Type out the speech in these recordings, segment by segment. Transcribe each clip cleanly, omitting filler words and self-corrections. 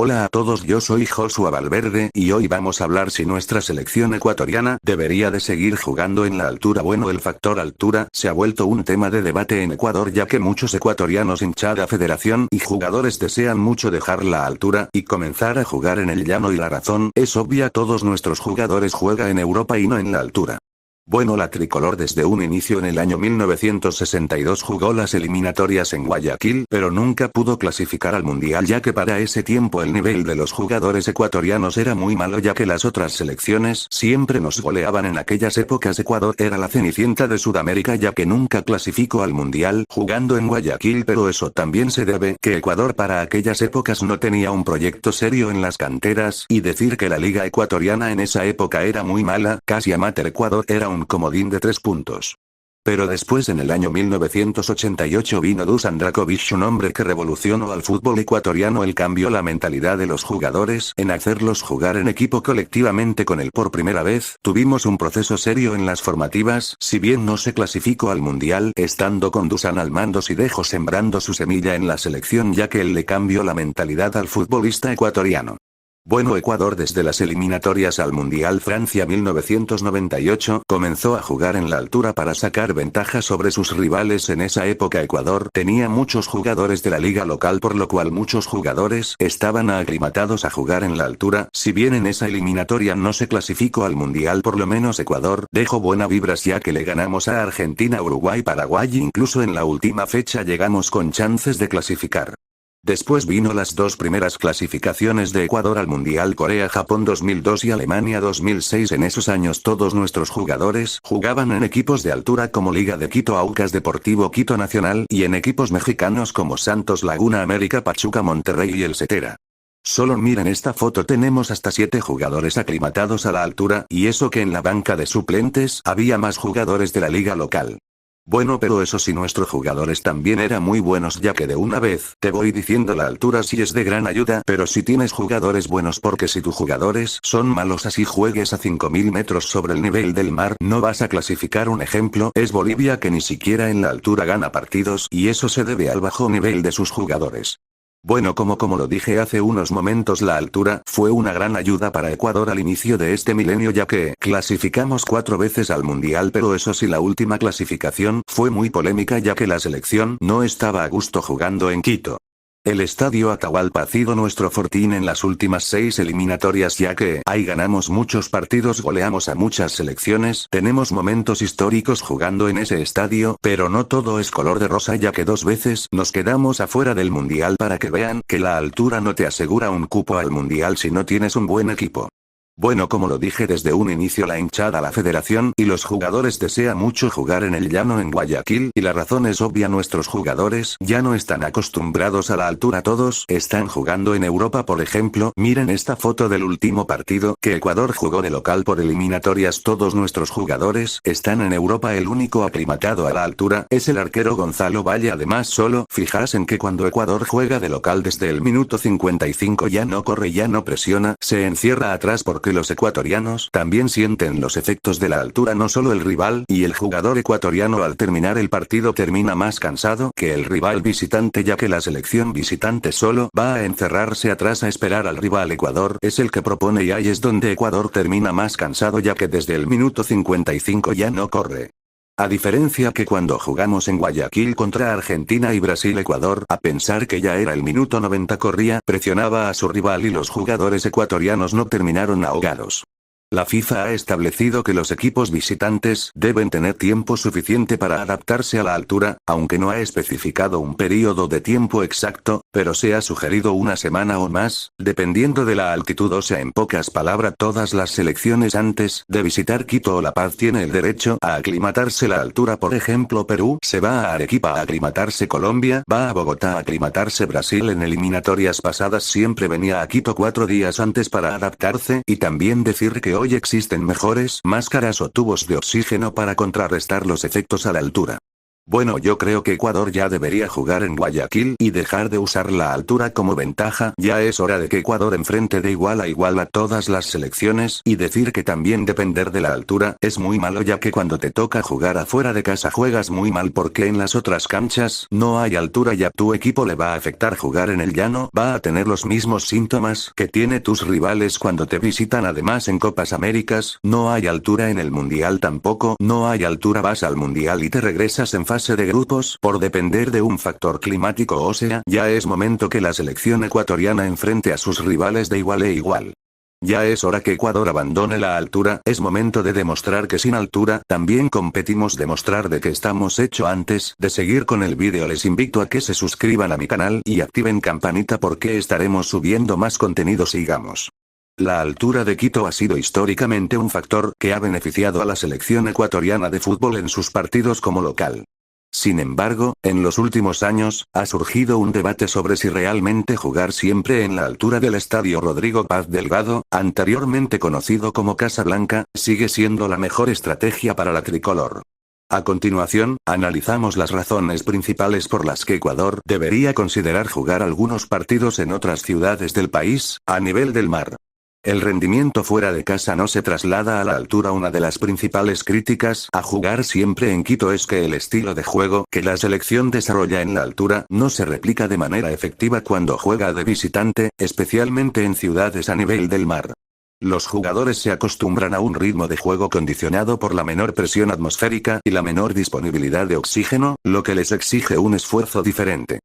Hola a todos, yo soy Joshua Valverde y hoy vamos a hablar si nuestra selección ecuatoriana debería de seguir jugando en la altura. Bueno, el factor altura se ha vuelto un tema de debate en Ecuador, ya que muchos ecuatorianos, hinchada, federación y jugadores desean mucho dejar la altura y comenzar a jugar en el llano, y la razón es obvia: todos nuestros jugadores juegan en Europa y no en la altura. Bueno, la tricolor desde un inicio en el año 1962 jugó las eliminatorias en Guayaquil, pero nunca pudo clasificar al mundial, ya que para ese tiempo el nivel de los jugadores ecuatorianos era muy malo, ya que las otras selecciones siempre nos goleaban. En aquellas épocas Ecuador era la cenicienta de Sudamérica, ya que nunca clasificó al mundial jugando en Guayaquil, pero eso también se debe que Ecuador para aquellas épocas no tenía un proyecto serio en las canteras, y decir que la liga ecuatoriana en esa época era muy mala, casi amateur. Ecuador era un comodín de 3 puntos. Pero después, en el año 1988, vino Dusan Drakovic, un hombre que revolucionó al fútbol ecuatoriano. Él cambió la mentalidad de los jugadores en hacerlos jugar en equipo colectivamente con él. Por primera vez, tuvimos un proceso serio en las formativas. Si bien no se clasificó al mundial, estando con Dusan al mando, sí dejó sembrando su semilla en la selección, ya que él le cambió la mentalidad al futbolista ecuatoriano. Bueno, Ecuador desde las eliminatorias al Mundial Francia 1998 comenzó a jugar en la altura para sacar ventaja sobre sus rivales. En esa época Ecuador tenía muchos jugadores de la liga local, por lo cual muchos jugadores estaban aclimatados a jugar en la altura. Si bien en esa eliminatoria no se clasificó al Mundial, por lo menos Ecuador dejó buenas vibras, ya que le ganamos a Argentina, Uruguay, Paraguay, e incluso en la última fecha llegamos con chances de clasificar. Después vino las dos primeras clasificaciones de Ecuador al Mundial: Corea-Japón 2002 y Alemania 2006. En esos años todos nuestros jugadores jugaban en equipos de altura como Liga de Quito, Aucas, Deportivo Quito, Nacional, y en equipos mexicanos como Santos Laguna, América, Pachuca, Monterrey y el Cetera. Solo miren esta foto, tenemos hasta 7 jugadores aclimatados a la altura, y eso que en la banca de suplentes había más jugadores de la liga local. Bueno, pero eso sí, nuestros jugadores también eran muy buenos, ya que de una vez te voy diciendo, la altura sí es de gran ayuda, pero si tienes jugadores buenos, porque si tus jugadores son malos, así juegues a 5000 metros sobre el nivel del mar, no vas a clasificar. Un ejemplo es Bolivia, que ni siquiera en la altura gana partidos, y eso se debe al bajo nivel de sus jugadores. Bueno, como lo dije hace unos momentos, la altura fue una gran ayuda para Ecuador al inicio de este milenio, ya que clasificamos 4 veces al mundial, pero eso sí, la última clasificación fue muy polémica, ya que la selección no estaba a gusto jugando en Quito. El estadio Atahualpa ha sido nuestro fortín en las últimas 6 eliminatorias, ya que ahí ganamos muchos partidos, goleamos a muchas selecciones, tenemos momentos históricos jugando en ese estadio, pero no todo es color de rosa, ya que 2 veces nos quedamos afuera del mundial. Para que vean que la altura no te asegura un cupo al mundial si no tienes un buen equipo. Bueno, como lo dije desde un inicio, la hinchada, la federación y los jugadores desean mucho jugar en el llano en Guayaquil, y la razón es obvia: nuestros jugadores ya no están acostumbrados a la altura, todos están jugando en Europa. Por ejemplo, miren esta foto del último partido que Ecuador jugó de local por eliminatorias, todos nuestros jugadores están en Europa. El único aclimatado a la altura es el arquero Gonzalo Valle. Además, solo fijaos en que cuando Ecuador juega de local, desde el minuto 55 ya no corre, ya no presiona, se encierra atrás, porque los ecuatorianos también sienten los efectos de la altura, no solo el rival, y el jugador ecuatoriano al terminar el partido termina más cansado que el rival visitante, ya que la selección visitante solo va a encerrarse atrás a esperar al rival. Ecuador es el que propone, y ahí es donde Ecuador termina más cansado, ya que desde el minuto 55 ya no corre. A diferencia que cuando jugamos en Guayaquil contra Argentina y Brasil, Ecuador, a pensar que ya era el minuto 90, corría, presionaba a su rival, y los jugadores ecuatorianos no terminaron ahogados. La FIFA ha establecido que los equipos visitantes deben tener tiempo suficiente para adaptarse a la altura, aunque no ha especificado un período de tiempo exacto, pero se ha sugerido una semana o más, dependiendo de la altitud. O sea, en pocas palabras, todas las selecciones antes de visitar Quito o La Paz tiene el derecho a aclimatarse a la altura. Por ejemplo, Perú se va a Arequipa a aclimatarse, Colombia va a Bogotá a aclimatarse, Brasil en eliminatorias pasadas siempre venía a Quito 4 días antes para adaptarse. Y también decir que hoy existen mejores máscaras o tubos de oxígeno para contrarrestar los efectos a la altura. Bueno, yo creo que Ecuador ya debería jugar en Guayaquil y dejar de usar la altura como ventaja. Ya es hora de que Ecuador enfrente de igual a todas las selecciones, y decir que también depender de la altura es muy malo, ya que cuando te toca jugar afuera de casa juegas muy mal porque en las otras canchas no hay altura y a tu equipo le va a afectar jugar en el llano, va a tener los mismos síntomas que tiene tus rivales cuando te visitan. Además, en Copas Américas no hay altura, en el Mundial tampoco, no hay altura, vas al Mundial y te regresas en fase de grupos por depender de un factor climático. O sea, ya es momento que la selección ecuatoriana enfrente a sus rivales de igual a igual. Ya es hora que Ecuador abandone la altura, es momento de demostrar que sin altura también competimos, demostrar de que estamos hecho. Antes de seguir con el vídeo les invito a que se suscriban a mi canal y activen campanita porque estaremos subiendo más contenido. Sigamos. La altura de Quito ha sido históricamente un factor que ha beneficiado a la selección ecuatoriana de fútbol en sus partidos como local. Sin embargo, en los últimos años, ha surgido un debate sobre si realmente jugar siempre en la altura del estadio Rodrigo Paz Delgado, anteriormente conocido como Casa Blanca, sigue siendo la mejor estrategia para la tricolor. A continuación, analizamos las razones principales por las que Ecuador debería considerar jugar algunos partidos en otras ciudades del país, a nivel del mar. El rendimiento fuera de casa no se traslada a la altura. Una de las principales críticas a jugar siempre en Quito es que el estilo de juego que la selección desarrolla en la altura no se replica de manera efectiva cuando juega de visitante, especialmente en ciudades a nivel del mar. Los jugadores se acostumbran a un ritmo de juego condicionado por la menor presión atmosférica y la menor disponibilidad de oxígeno, lo que les exige un esfuerzo diferente.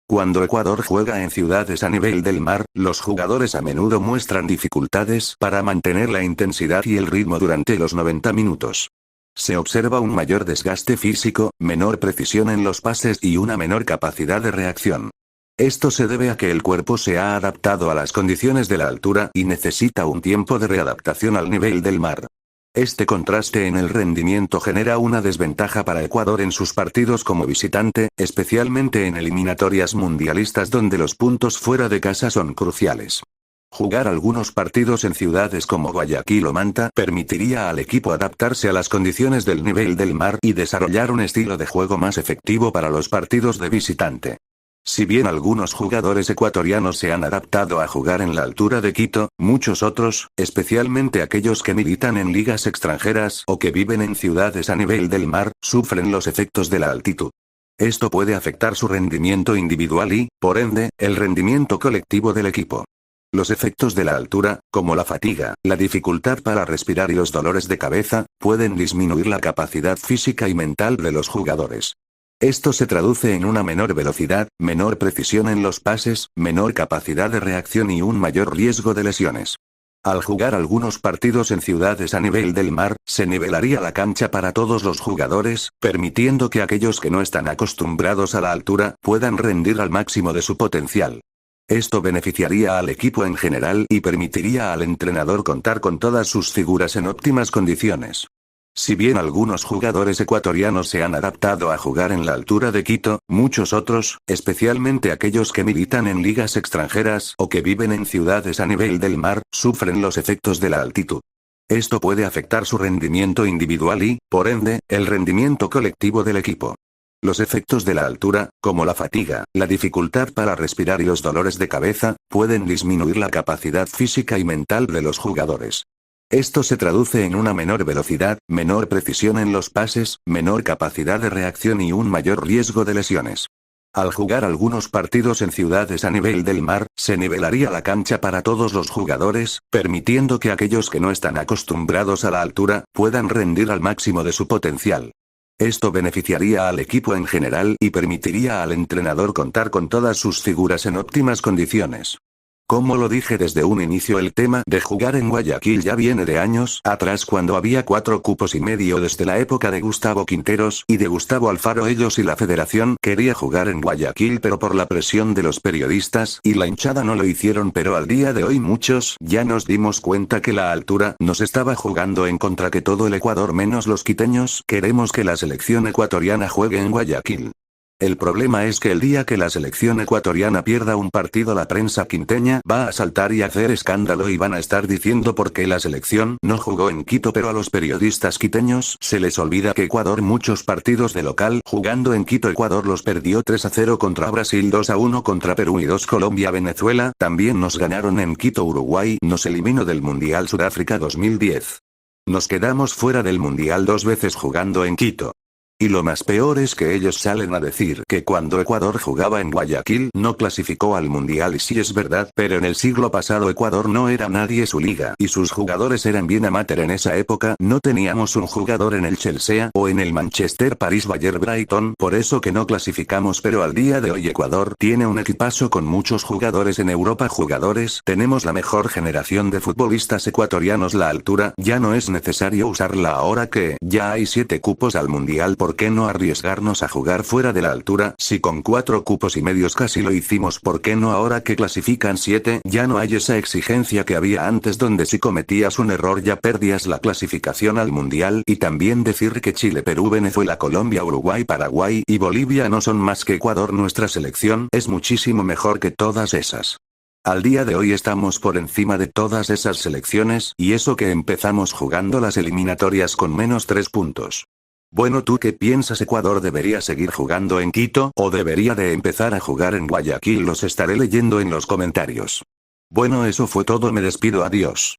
Cuando Ecuador juega en ciudades a nivel del mar, los jugadores a menudo muestran dificultades para mantener la intensidad y el ritmo durante los 90 minutos. Se observa un mayor desgaste físico, menor precisión en los pases y una menor capacidad de reacción. Esto se debe a que el cuerpo se ha adaptado a las condiciones de la altura y necesita un tiempo de readaptación al nivel del mar. Este contraste en el rendimiento genera una desventaja para Ecuador en sus partidos como visitante, especialmente en eliminatorias mundialistas donde los puntos fuera de casa son cruciales. Jugar algunos partidos en ciudades como Guayaquil o Manta permitiría al equipo adaptarse a las condiciones del nivel del mar y desarrollar un estilo de juego más efectivo para los partidos de visitante. Si bien algunos jugadores ecuatorianos se han adaptado a jugar en la altura de Quito, muchos otros, especialmente aquellos que militan en ligas extranjeras o que viven en ciudades a nivel del mar, sufren los efectos de la altitud. Esto puede afectar su rendimiento individual y, por ende, el rendimiento colectivo del equipo. Los efectos de la altura, como la fatiga, la dificultad para respirar y los dolores de cabeza, pueden disminuir la capacidad física y mental de los jugadores. Esto se traduce en una menor velocidad, menor precisión en los pases, menor capacidad de reacción y un mayor riesgo de lesiones. Al jugar algunos partidos en ciudades a nivel del mar, se nivelaría la cancha para todos los jugadores, permitiendo que aquellos que no están acostumbrados a la altura puedan rendir al máximo de su potencial. Esto beneficiaría al equipo en general y permitiría al entrenador contar con todas sus figuras en óptimas condiciones. Si bien algunos jugadores ecuatorianos se han adaptado a jugar en la altura de Quito, muchos otros, especialmente aquellos que militan en ligas extranjeras o que viven en ciudades a nivel del mar, sufren los efectos de la altitud. Esto puede afectar su rendimiento individual y, por ende, el rendimiento colectivo del equipo. Los efectos de la altura, como la fatiga, la dificultad para respirar y los dolores de cabeza, pueden disminuir la capacidad física y mental de los jugadores. Esto se traduce en una menor velocidad, menor precisión en los pases, menor capacidad de reacción y un mayor riesgo de lesiones. Al jugar algunos partidos en ciudades a nivel del mar, se nivelaría la cancha para todos los jugadores, permitiendo que aquellos que no están acostumbrados a la altura puedan rendir al máximo de su potencial. Esto beneficiaría al equipo en general y permitiría al entrenador contar con todas sus figuras en óptimas condiciones. Como lo dije desde un inicio, el tema de jugar en Guayaquil ya viene de años atrás, cuando había 4 cupos y medio desde la época de Gustavo Quinteros y de Gustavo Alfaro. Ellos y la federación quería jugar en Guayaquil, pero por la presión de los periodistas y la hinchada no lo hicieron. Pero al día de hoy muchos ya nos dimos cuenta que la altura nos estaba jugando en contra, que todo el Ecuador menos los quiteños queremos que la selección ecuatoriana juegue en Guayaquil. El problema es que el día que la selección ecuatoriana pierda un partido la prensa quinteña va a saltar y hacer escándalo y van a estar diciendo por qué la selección no jugó en Quito, pero a los periodistas quiteños se les olvida que Ecuador muchos partidos de local jugando en Quito. Ecuador los perdió 3-0 contra Brasil, 2-1 contra Perú y 2 Colombia. Venezuela también nos ganaron en Quito. Uruguay nos eliminó del Mundial. Sudáfrica 2010. Nos quedamos fuera del Mundial 2 veces jugando en Quito. Y lo más peor es que ellos salen a decir que cuando Ecuador jugaba en Guayaquil no clasificó al Mundial, y sí es verdad, pero en el siglo pasado Ecuador no era nadie, su liga y sus jugadores eran bien amateur en esa época, no teníamos un jugador en el Chelsea o en el Manchester, París, Bayern, Brighton, por eso que no clasificamos. Pero al día de hoy Ecuador tiene un equipazo con muchos jugadores en Europa, tenemos la mejor generación de futbolistas ecuatorianos. La altura ya no es necesario usarla ahora que ya hay 7 cupos al Mundial. ¿Por qué no arriesgarnos a jugar fuera de la altura? Si con 4 cupos y medios casi lo hicimos, ¿por qué no ahora que clasifican 7? Ya no hay esa exigencia que había antes, donde si cometías un error ya perdías la clasificación al Mundial. Y también decir que Chile, Perú, Venezuela, Colombia, Uruguay, Paraguay y Bolivia no son más que Ecuador. Nuestra selección es muchísimo mejor que todas esas. Al día de hoy estamos por encima de todas esas selecciones, y eso que empezamos jugando las eliminatorias con menos 3 puntos. Bueno, ¿tú qué piensas? ¿Ecuador debería seguir jugando en Quito o debería de empezar a jugar en Guayaquil? Los estaré leyendo en los comentarios. Bueno, eso fue todo, me despido, adiós.